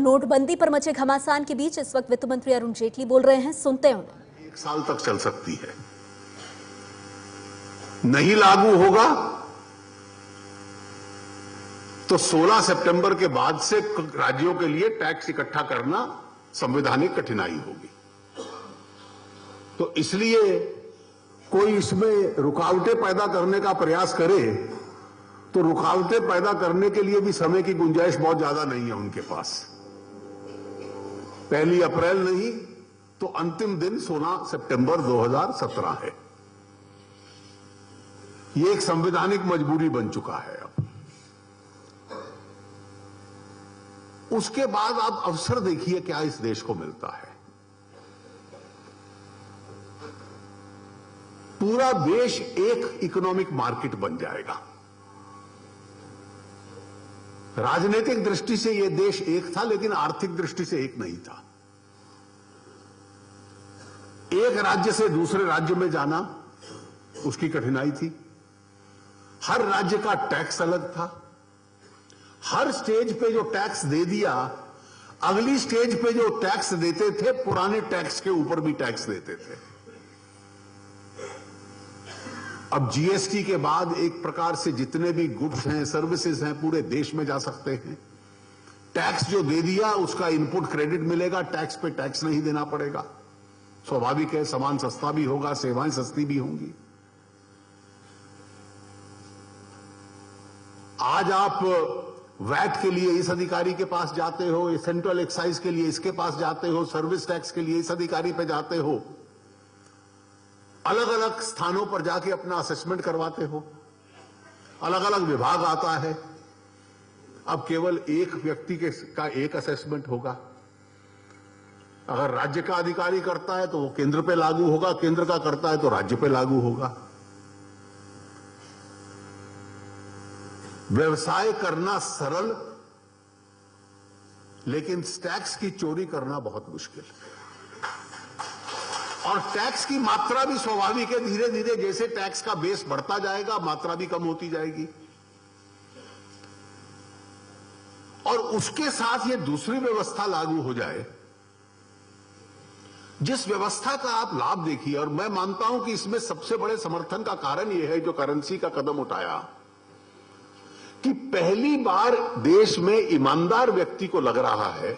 नोटबंदी पर मचे घमासान के बीच इस वक्त वित्त मंत्री अरुण जेटली बोल रहे हैं, सुनते हैं उन्हें। 1 साल तक चल सकती है, नहीं लागू होगा तो 16 सितंबर के बाद से राज्यों के लिए टैक्स इकट्ठा करना संवैधानिक कठिनाई होगी। तो इसलिए कोई इसमें रुकावटें पैदा करने का प्रयास करे तो रुकावटें पैदा करने के लिए भी समय की गुंजाइश बहुत ज्यादा नहीं है उनके पास। 1 अप्रैल नहीं तो अंतिम दिन 16 सितंबर 2017 है। ये एक संवैधानिक मजबूरी बन चुका है। अब उसके बाद आप अवसर देखिए क्या इस देश को मिलता है। पूरा देश एक इकोनॉमिक मार्केट बन जाएगा। राजनीतिक दृष्टि से यह देश एक था, लेकिन आर्थिक दृष्टि से एक नहीं था। एक राज्य से दूसरे राज्य में जाना उसकी कठिनाई थी। हर राज्य का टैक्स अलग था। हर स्टेज पे जो टैक्स दे दिया, अगली स्टेज पे जो टैक्स देते थे, पुराने टैक्स के ऊपर भी टैक्स देते थे। अब जीएसटी के बाद एक प्रकार से जितने भी गुड्स हैं, सर्विसेज हैं, पूरे देश में जा सकते हैं। टैक्स जो दे दिया उसका इनपुट क्रेडिट मिलेगा, टैक्स पे टैक्स नहीं देना पड़ेगा। स्वाभाविक है, सामान सस्ता भी होगा, सेवाएं सस्ती भी होंगी। आज आप वैट के लिए इस अधिकारी के पास जाते हो, सेंट्रल एक्साइज के लिए इसके पास जाते हो, सर्विस टैक्स के लिए इस अधिकारी पे जाते हो, अलग अलग स्थानों पर जाके अपना असेसमेंट करवाते हो, अलग अलग विभाग आता है। अब केवल एक व्यक्ति का एक असेसमेंट होगा। अगर राज्य का अधिकारी करता है तो वो केंद्र पे लागू होगा, केंद्र का करता है तो राज्य पे लागू होगा। व्यवसाय करना सरल, लेकिन टैक्स की चोरी करना बहुत मुश्किल है। और टैक्स की मात्रा भी स्वाभाविक है, धीरे धीरे जैसे टैक्स का बेस बढ़ता जाएगा मात्रा भी कम होती जाएगी। और उसके साथ ये दूसरी व्यवस्था लागू हो जाए, जिस व्यवस्था का आप लाभ देखिए। और मैं मानता हूं कि इसमें सबसे बड़े समर्थन का कारण यह है जो करेंसी का कदम उठाया, कि पहली बार देश में ईमानदार व्यक्ति को लग रहा है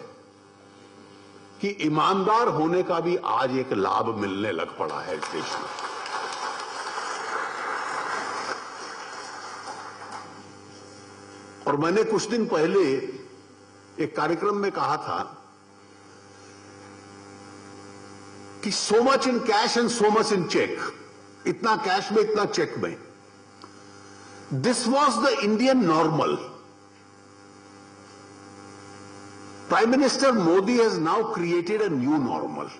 कि ईमानदार होने का भी आज एक लाभ मिलने लग पड़ा है इस देश में। और मैंने कुछ दिन पहले एक कार्यक्रम में कहा था कि so much in cash and so much in cheque, इतना कैश में इतना चेक में। This was the Indian normal. Prime minister Modi has now created a new normal.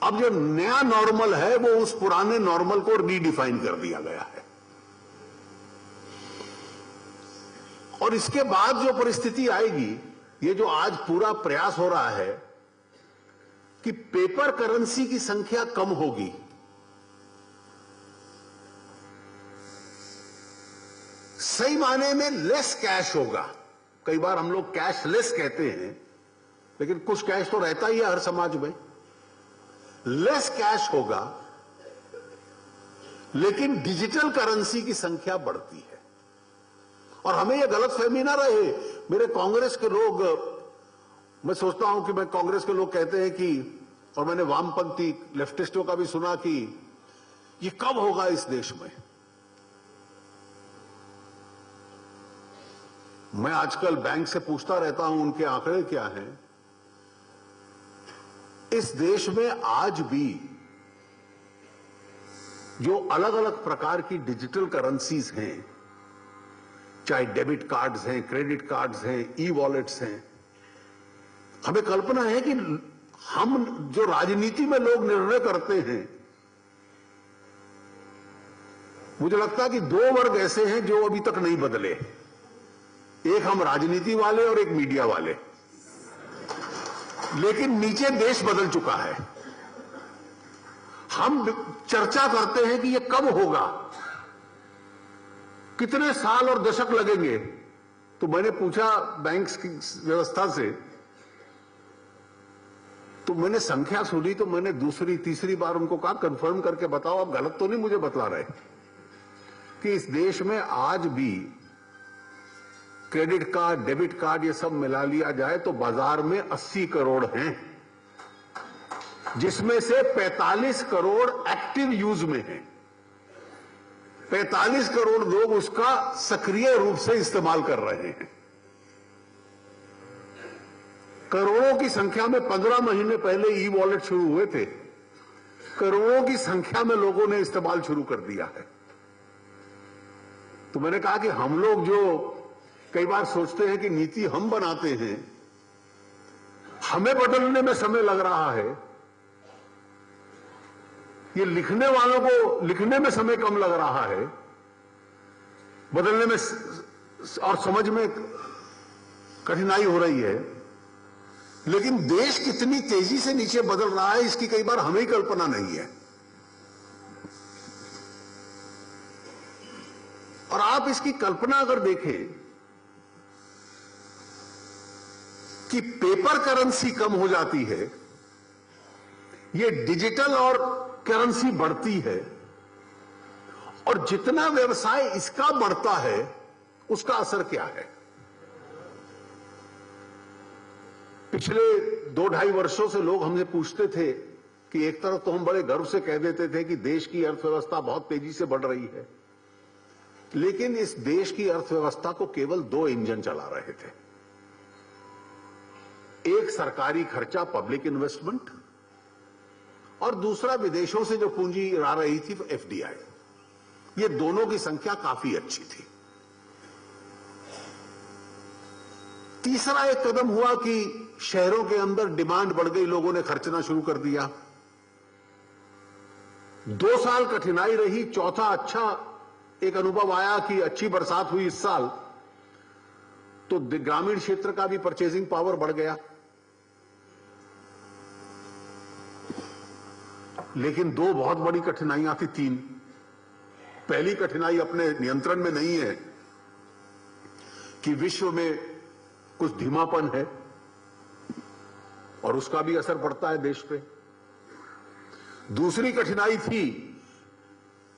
अब जो नया नॉर्मल है वो उस पुराने नॉर्मल को रीडिफाइन कर दिया गया है। और इसके बाद जो परिस्थिति आएगी, ये जो आज पूरा प्रयास हो रहा है कि पेपर करेंसी की संख्या कम होगी, सही मायने में लेस कैश होगा। कई बार हम लोग कैशलेस कहते हैं, लेकिन कुछ कैश तो रहता ही है हर समाज में। लेस कैश होगा, लेकिन डिजिटल करेंसी की संख्या बढ़ती है। और हमें यह गलतफहमी ना रहे। मेरे कांग्रेस के लोग, मैं सोचता हूं कि मैं कांग्रेस के लोग कहते हैं कि, और मैंने वामपंथी लेफ्टिस्टों का भी सुना कि ये कब होगा इस देश में। मैं आजकल बैंक से पूछता रहता हूं उनके आंकड़े क्या हैं। इस देश में आज भी जो अलग अलग प्रकार की डिजिटल करेंसीज हैं, चाहे डेबिट कार्ड्स हैं, क्रेडिट कार्ड्स हैं, ई वॉलेट्स हैं, हमें कल्पना है कि हम जो राजनीति में लोग निर्णय करते हैं, मुझे लगता है कि 2 वर्ग ऐसे हैं जो अभी तक नहीं बदले। एक हम राजनीति वाले और एक मीडिया वाले, लेकिन नीचे देश बदल चुका है। हम चर्चा करते हैं कि यह कब होगा, कितने साल और दशक लगेंगे, तो मैंने पूछा बैंक की व्यवस्था से, तो मैंने संख्या सुनी, तो मैंने दूसरी तीसरी बार उनको कहा कंफर्म करके बताओ, आप गलत तो नहीं मुझे बतला रहे कि इस देश में आज भी क्रेडिट कार्ड, डेबिट कार्ड ये सब मिला लिया जाए तो बाजार में 80 करोड़ हैं, जिसमें से 45 करोड़ एक्टिव यूज में हैं। 45 करोड़ लोग उसका सक्रिय रूप से इस्तेमाल कर रहे हैं। करोड़ों की संख्या में 15 महीने पहले ई वॉलेट शुरू हुए थे, करोड़ों की संख्या में लोगों ने इस्तेमाल शुरू कर दिया है। तो मैंने कहा कि हम लोग जो कई बार सोचते हैं कि नीति हम बनाते हैं, हमें बदलने में समय लग रहा है, ये लिखने वालों को लिखने में समय कम लग रहा है, बदलने में और समझ में कठिनाई हो रही है, लेकिन देश कितनी तेजी से नीचे बदल रहा है इसकी कई बार हमें ही कल्पना नहीं है। और आप इसकी कल्पना अगर देखें कि पेपर करेंसी कम हो जाती है, ये डिजिटल और करेंसी बढ़ती है, और जितना व्यवसाय इसका बढ़ता है उसका असर क्या है। पिछले 2-2.5 वर्षों से लोग हमसे पूछते थे कि एक तरफ तो हम बड़े गर्व से कह देते थे कि देश की अर्थव्यवस्था बहुत तेजी से बढ़ रही है, लेकिन इस देश की अर्थव्यवस्था को केवल 2 इंजन चला रहे थे। एक सरकारी खर्चा, पब्लिक इन्वेस्टमेंट, और दूसरा विदेशों से जो पूंजी आ रही थी, एफडीआई। ये दोनों की संख्या काफी अच्छी थी। तीसरा एक कदम हुआ कि शहरों के अंदर डिमांड बढ़ गई, लोगों ने खर्चना शुरू कर दिया। 2 साल कठिनाई रही, चौथा अच्छा एक अनुभव आया कि अच्छी बरसात हुई इस साल, तो ग्रामीण क्षेत्र का भी परचेजिंग पावर बढ़ गया। लेकिन 2 बहुत बड़ी कठिनाइयां थी, 3। पहली कठिनाई अपने नियंत्रण में नहीं है कि विश्व में कुछ धीमापन है और उसका भी असर पड़ता है देश पे। दूसरी कठिनाई थी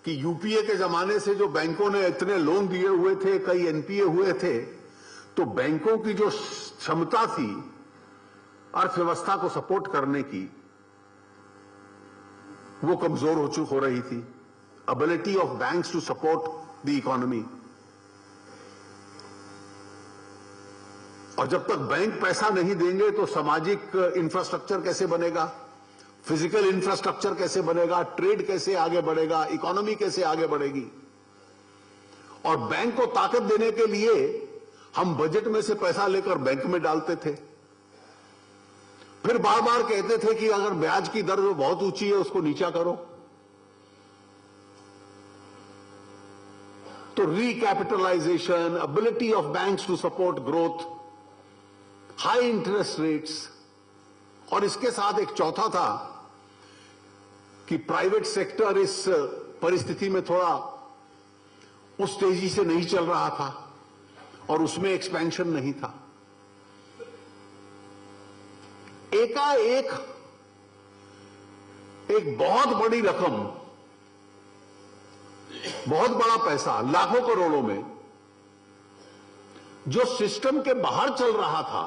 कि यूपीए के जमाने से जो बैंकों ने इतने लोन दिए हुए थे, कई एनपीए हुए थे, तो बैंकों की जो क्षमता थी अर्थव्यवस्था को सपोर्ट करने की, वो कमजोर हो रही थी। Ability of banks to support the economy. और जब तक बैंक पैसा नहीं देंगे तो सामाजिक इंफ्रास्ट्रक्चर कैसे बनेगा, फिजिकल इंफ्रास्ट्रक्चर कैसे बनेगा, ट्रेड कैसे आगे बढ़ेगा, इकोनॉमी कैसे आगे बढ़ेगी। और बैंक को ताकत देने के लिए हम बजट में से पैसा लेकर बैंक में डालते थे, फिर बार बार कहते थे कि अगर ब्याज की दर जो बहुत ऊंची है उसको नीचा करो। तो recapitalisation, ability of banks to support growth, high interest rates, और इसके साथ एक चौथा था कि प्राइवेट सेक्टर इस परिस्थिति में थोड़ा उस तेजी से नहीं चल रहा था और उसमें एक्सपेंशन नहीं था। एकाएक एक बहुत बड़ी रकम, बहुत बड़ा पैसा, लाखों करोड़ों में, जो सिस्टम के बाहर चल रहा था,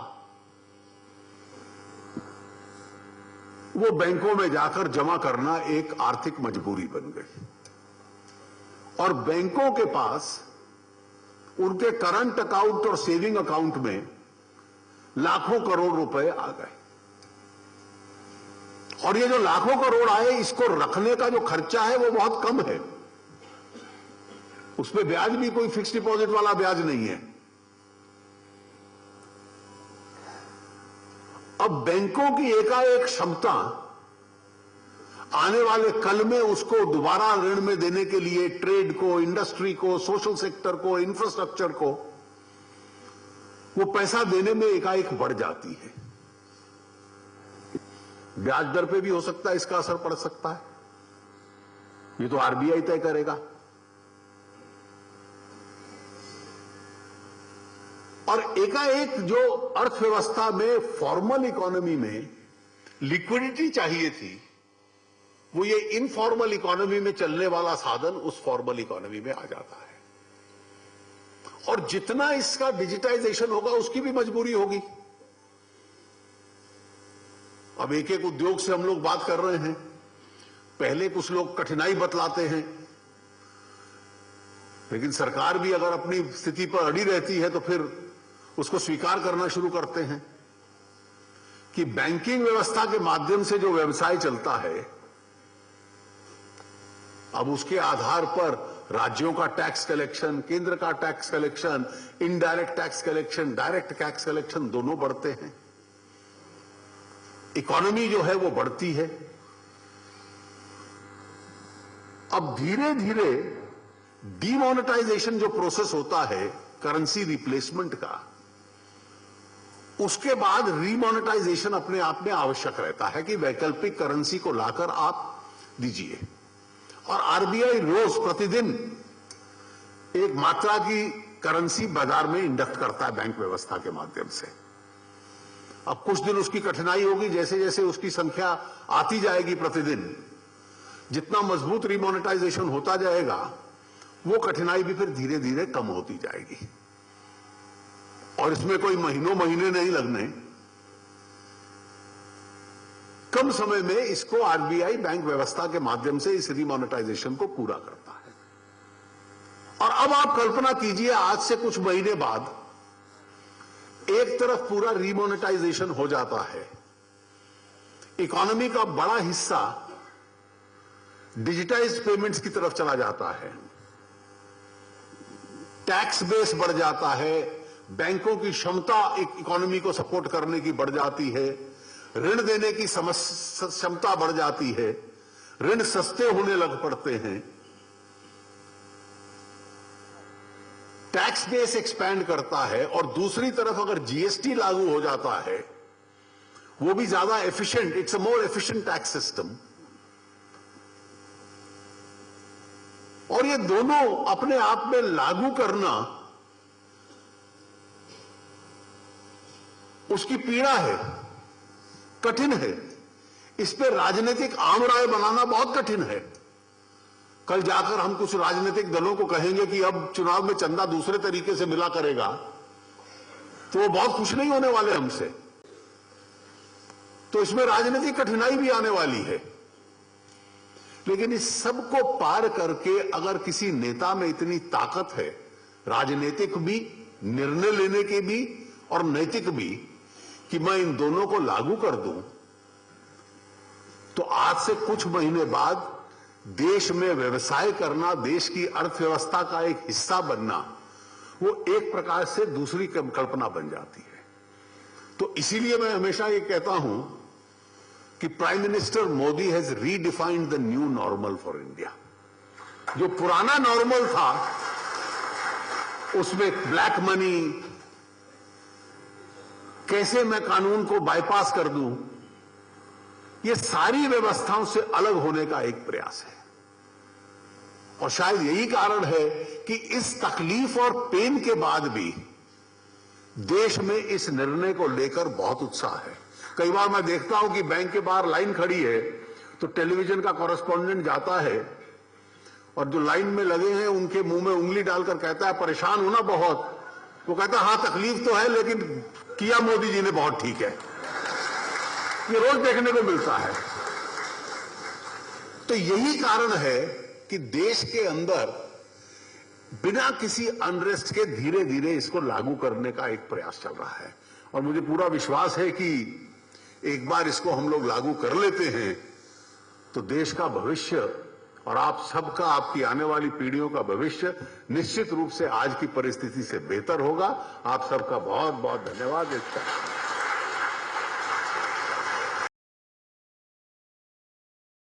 वो बैंकों में जाकर जमा करना एक आर्थिक मजबूरी बन गई। और बैंकों के पास उनके करंट अकाउंट और सेविंग अकाउंट में लाखों करोड़ रुपए आ गए। और ये जो लाखों करोड़ आए, इसको रखने का जो खर्चा है वो बहुत कम है। उसमें ब्याज भी कोई फिक्स डिपॉजिट वाला ब्याज नहीं है। अब बैंकों की एकाएक क्षमता आने वाले कल में उसको दोबारा ऋण में देने के लिए ट्रेड को, इंडस्ट्री को, सोशल सेक्टर को, इंफ्रास्ट्रक्चर को, वो पैसा देने में एकाएक बढ़ जाती है। ब्याज दर पे भी हो सकता है इसका असर पड़ सकता है, ये तो आरबीआई तय करेगा। और एकाएक जो अर्थव्यवस्था में फॉर्मल इकोनॉमी में लिक्विडिटी चाहिए थी, वो ये इनफॉर्मल इकोनॉमी में चलने वाला साधन उस फॉर्मल इकोनॉमी में आ जाता है। और जितना इसका डिजिटाइजेशन होगा उसकी भी मजबूरी होगी। अब एक एक उद्योग से हम लोग बात कर रहे हैं, पहले कुछ लोग कठिनाई बतलाते हैं, लेकिन सरकार भी अगर अपनी स्थिति पर अड़ी रहती है तो फिर उसको स्वीकार करना शुरू करते हैं कि बैंकिंग व्यवस्था के माध्यम से जो व्यवसाय चलता है, अब उसके आधार पर राज्यों का टैक्स कलेक्शन, केंद्र का tax collection, indirect tax collection, direct tax collection दोनों बढ़ते हैं। इकोनॉमी जो है वो बढ़ती है। अब धीरे धीरे डीमोनेटाइजेशन जो प्रोसेस होता है करेंसी रिप्लेसमेंट का, उसके बाद रीमोनेटाइजेशन अपने आप में आवश्यक रहता है कि वैकल्पिक करेंसी को लाकर आप दीजिए। और आरबीआई रोज प्रतिदिन एक मात्रा की करेंसी बाजार में इंडक्ट करता है बैंक व्यवस्था के माध्यम से। अब कुछ दिन उसकी कठिनाई होगी, जैसे जैसे उसकी संख्या आती जाएगी प्रतिदिन, जितना मजबूत रीमोनेटाइजेशन होता जाएगा वो कठिनाई भी फिर धीरे धीरे कम होती जाएगी। और इसमें कोई महीनों महीने नहीं लगने, कम समय में इसको आरबीआई बैंक व्यवस्था के माध्यम से इस रीमोनेटाइजेशन को पूरा करता है। और अब आप कल्पना कीजिए, आज से कुछ महीने बाद एक तरफ पूरा रीमोनेटाइजेशन हो जाता है, इकोनॉमी का बड़ा हिस्सा डिजिटाइज्ड पेमेंट्स की तरफ चला जाता है, टैक्स बेस बढ़ जाता है, बैंकों की क्षमता इकोनॉमी को सपोर्ट करने की बढ़ जाती है, ऋण देने की क्षमता बढ़ जाती है, ऋण सस्ते होने लग पड़ते हैं, टैक्स बेस एक्सपैंड करता है। और दूसरी तरफ अगर जीएसटी लागू हो जाता है, वो भी ज्यादा efficient, it's a more efficient tax system. और ये दोनों अपने आप में लागू करना उसकी पीड़ा है, कठिन है। इस पे राजनीतिक आम राय बनाना बहुत कठिन है। कल जाकर हम कुछ राजनीतिक दलों को कहेंगे कि अब चुनाव में चंदा दूसरे तरीके से मिला करेगा, तो वो बहुत खुश नहीं होने वाले हमसे। तो इसमें राजनीतिक कठिनाई भी आने वाली है। लेकिन इस सब को पार करके अगर किसी नेता में इतनी ताकत है, राजनीतिक भी, निर्णय लेने की भी और नैतिक भी, कि मैं इन दोनों को लागू कर दूं, तो आज से कुछ महीने बाद देश में व्यवसाय करना, देश की अर्थव्यवस्था का एक हिस्सा बनना, वो एक प्रकार से दूसरी कल्पना बन जाती है। तो इसीलिए मैं हमेशा ये कहता हूं कि prime minister Modi has redefined the new normal for India. जो पुराना नॉर्मल था उसमें ब्लैक मनी, कैसे मैं कानून को बाईपास कर दूं, ये सारी व्यवस्थाओं से अलग होने का एक प्रयास है। और शायद यही कारण है कि इस तकलीफ और पेन के बाद भी देश में इस निर्णय को लेकर बहुत उत्साह है। कई बार मैं देखता हूं कि बैंक के बाहर लाइन खड़ी है, तो टेलीविजन का कॉरेस्पॉन्डेंट जाता है और जो लाइन में लगे हैं उनके मुंह में उंगली डालकर कहता है, परेशान हो ना बहुत? वो कहता है, हाँ तकलीफ तो है, लेकिन किया मोदी जी ने बहुत ठीक है। ये रोज देखने को मिलता है। तो यही कारण है कि देश के अंदर बिना किसी अनरेस्ट के धीरे धीरे इसको लागू करने का एक प्रयास चल रहा है। और मुझे पूरा विश्वास है कि एक बार इसको हम लोग लागू कर लेते हैं तो देश का भविष्य और आप सबका, आपकी आने वाली पीढ़ियों का भविष्य निश्चित रूप से आज की परिस्थिति से बेहतर होगा। आप सबका बहुत बहुत धन्यवाद।